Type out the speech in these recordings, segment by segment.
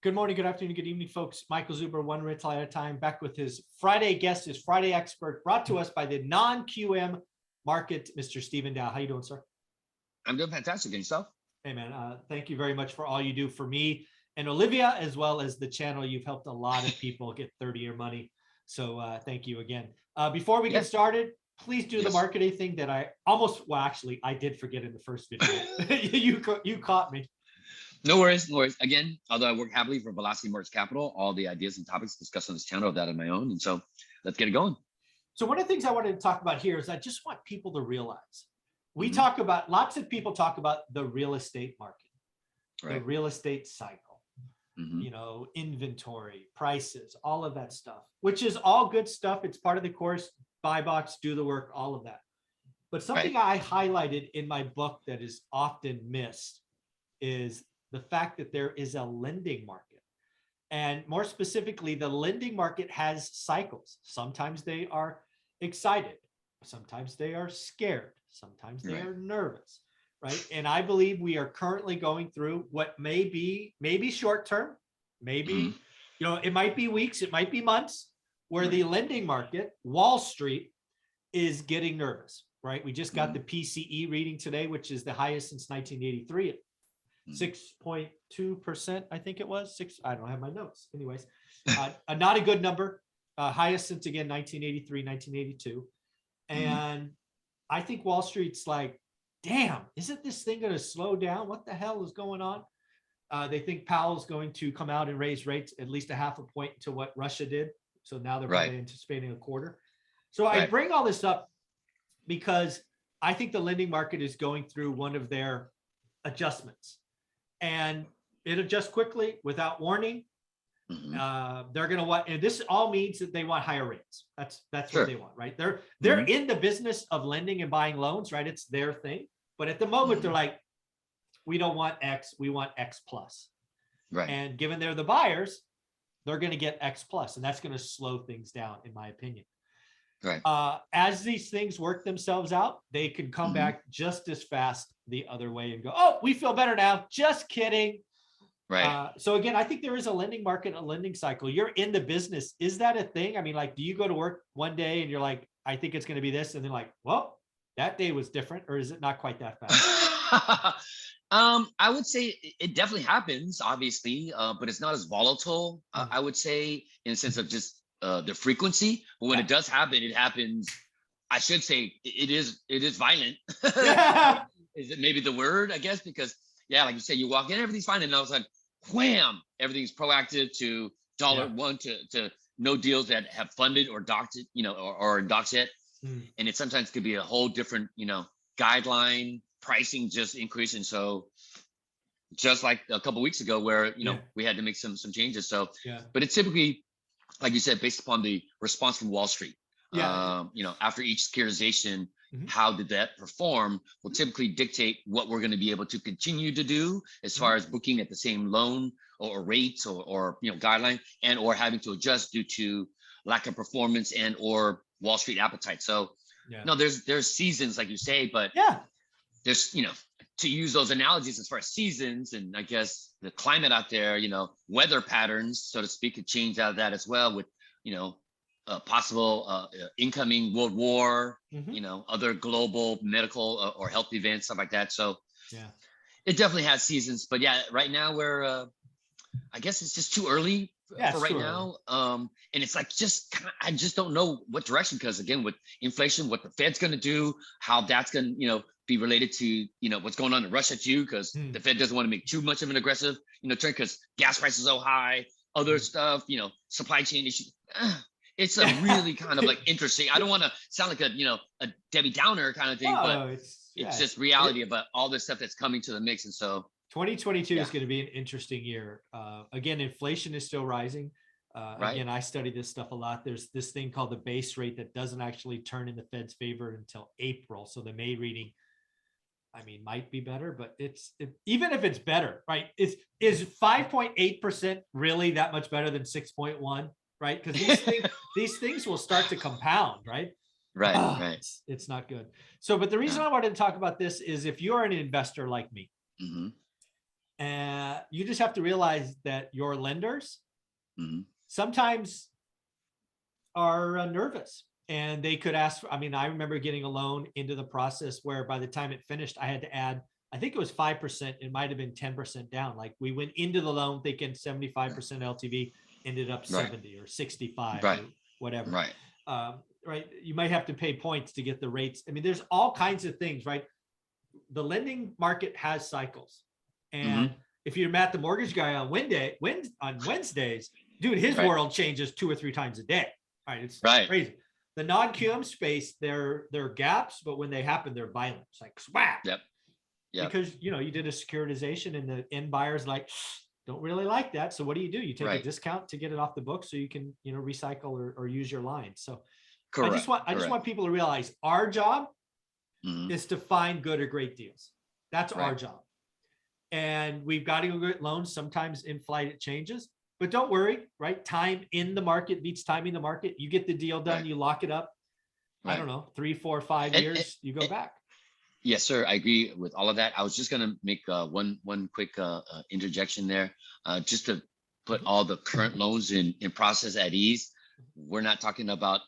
Good morning, good afternoon, good evening, folks. Michael Zuber, one rental at a time, back with his Friday guest, his Friday expert, brought to us by the non-QM market, Mr. Stephen Dow. How you doing, sir? I'm doing fantastic. And yourself? Hey, man, thank you very much for all you do for me and Olivia, as well as the channel. You've helped a lot of people get 30-year money. So thank you again. Before we get started, please do the marketing thing that I actually, I did forget in the first video. you caught me. No worries, no worries. Again, although I work happily for Velocity Mortgage Capital, all the ideas and topics discussed on this channel are that of my own. And so let's get it going. So one of the things I wanted to talk about here is I just want people to realize we talk about, lots of people talk about the real estate market, the real estate cycle, you know, inventory, prices, all of that stuff, which is all good stuff. It's part of the course, buy box, do the work, all of that. But something I highlighted in my book that is often missed is the fact that there is a lending market. And more specifically, the lending market has cycles. Sometimes they are excited. Sometimes they are scared. Sometimes they are nervous, right? And I believe we are currently going through what may be short term, maybe, you know, it might be weeks, it might be months, where the lending market, Wall Street, is getting nervous, right? We just got the PCE reading today, which is the highest since 1983 at 6.2%, I think it was. I don't have my notes. Anyways, not a good number. Highest since, again, 1983, 1982. And I think Wall Street's like, damn, isn't this thing going to slow down? What the hell is going on? They think Powell's going to come out and raise rates at least 0.5 point to what Russia did. So now they're probably anticipating a quarter. So I bring all this up because I think the lending market is going through one of their adjustments. And it adjusts quickly without warning. They're going to want, and this all means that they want higher rates. That's what they want, right? They're in the business of lending and buying loans, right? It's their thing. But at the moment, they're like, we don't want X, we want X plus. Right. And given they're the buyers, they're going to get X plus, and that's going to slow things down, in my opinion. Right. As these things work themselves out, they can come back just as fast the other way and go, oh, we feel better now. Just kidding. Right. So again, I think there is a lending market, a lending cycle. You're in the business. Is that a thing? I mean, like, do you go to work one day and you're like, I think it's going to be this, and then like, well, that day was different, or is it not quite that fast? I would say it definitely happens, obviously, but it's not as volatile. I would say, in the sense of just the frequency. But when it does happen, it happens. I should say it is violent. Is it maybe the word, I guess, because like you say, you walk in, everything's fine, and all of a sudden, wham, everything's proactive to $1 to no deals that have funded or docked it, you know, or docked yet. And it sometimes could be a whole different, you know, guideline pricing just increasing. So just like a couple of weeks ago where, you know, we had to make some changes. So, but it's typically, like you said, based upon the response from Wall Street. You know, after each securitization, how did that perform will typically dictate what we're going to be able to continue to do as far as booking at the same loan or rates or you know, guideline, and or having to adjust due to lack of performance and or Wall Street appetite. So no, there's seasons, like you say, but there's, you know, to use those analogies as far as seasons, and I guess the climate out there, you know, weather patterns, so to speak, could change out of that as well with, you know, possible incoming world war, you know, other global medical or health events, stuff like that. So it definitely has seasons, but right now we're, I guess it's just too early for right now. And it's like, I just don't know what direction, because again, with inflation, what the Fed's going to do, how that's going to, you know, be related to, you know, what's going on in Russia too, because the Fed doesn't want to make too much of an aggressive, you know, turn, because gas prices are so high, other stuff, you know, supply chain issues. It's a really kind of like interesting. I don't want to sound like a, you know, a Debbie Downer kind of thing, but it's just reality about all this stuff that's coming to the mix. And so 2022 is going to be an interesting year. Again, inflation is still rising. Again, I study this stuff a lot. There's this thing called the base rate that doesn't actually turn in the Fed's favor until April. So the May reading, I mean, might be better, but even if it's better, right? Is 5.8% really that much better than 6.1? Right? Because these things will start to compound, right? Right. It's not good. So, but the reason I wanted to talk about this is if you're an investor like me, And you just have to realize that your lenders Mhm. sometimes are nervous, and they could ask for, I mean, I remember getting a loan into the process where by the time it finished, I had to add, I think it was 5%. It might've been 10% down. Like we went into the loan thinking 75% LTV, ended up Right. 70 or 65 Right. or whatever. Right. Right. You might have to pay points to get the rates. I mean, there's all kinds of things, right? The lending market has cycles. And if you're Matt, the mortgage guy on Wednesdays, dude, his Right. world changes 2 or 3 times a day. Right. It's Right. crazy. The non-QM space, there are gaps, but when they happen, they're violent. It's like swap. Yep. Yep. Because you did a securitization and the end buyer's like, don't really like that. So what do? You take Right. a discount to get it off the book so you can, recycle or use your line. So Correct. I just want people to realize our job Mhm. is to find good or great deals. That's our Right. job. And we've got to go get loans. Sometimes in flight it changes, but don't worry, right? Time in the market beats timing the market. You get the deal done, Right. you lock it up. I Right. don't know, 3, 4, 5 And- years, you go back. Yes, sir. I agree with all of that. I was just gonna make one quick interjection there, just to put all the current loans in process at ease. We're not talking about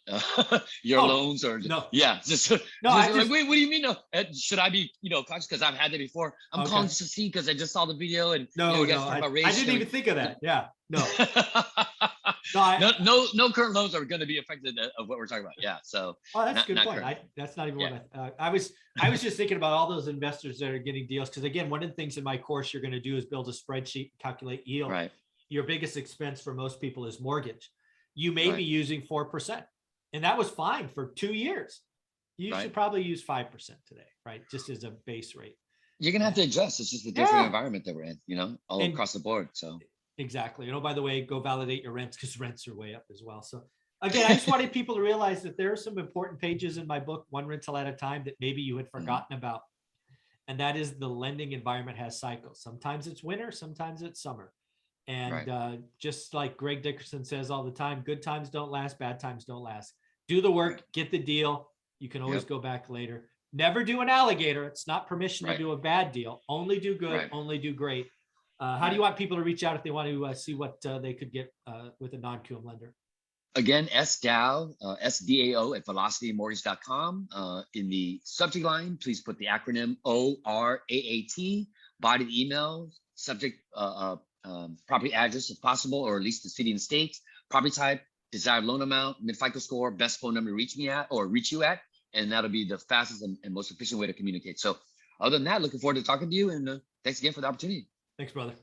your Oh, loans or no. yeah, just, No, I like, just- wait, what do you mean? No, should I be cautious because I've had that before? I'm Okay. calling just to see because I just saw the video and No, you guys no, talk about I rates, didn't even think of that. Yeah, no. No, no current loans are going to be affected of what we're talking about. Yeah, so oh, that's a not- good not point. current. That's not even Yeah. what I was just thinking about all those investors that are getting deals. Cause again, one of the things in my course you're going to do is build a spreadsheet, calculate yield. Right. Your biggest expense for most people is mortgage. You may Right. be using 4%, and that was fine for 2 years. You Right. should probably use 5% today, right? Just as a base rate. You're gonna have to adjust. It's just a different Yeah. environment that we're in, all And- across the board. So Exactly. By the way, go validate your rents because rents are way up as well. So again, I just wanted people to realize that there are some important pages in my book, One Rental at a Time, that maybe you had forgotten about. And that is the lending environment has cycles. Sometimes it's winter, sometimes it's summer. And just like Greg Dickerson says all the time, good times don't last, bad times don't last. Do the work, get the deal. You can always Yep. go back later. Never do an alligator. It's not permission Right. to do a bad deal. Only do good, Right. only do great. How do you want people to reach out if they want to see what they could get with a non-QM lender? again, SDAO, SDAO at velocitymortgage.com. In the subject line, please put the acronym ORAAT, body of the email, subject, property address if possible, or at least the city and state, property type, desired loan amount, mid-FICO score, best phone number to reach me at or reach you at, and that'll be the fastest and most efficient way to communicate. So other than that, looking forward to talking to you, and thanks again for the opportunity. Thanks, brother.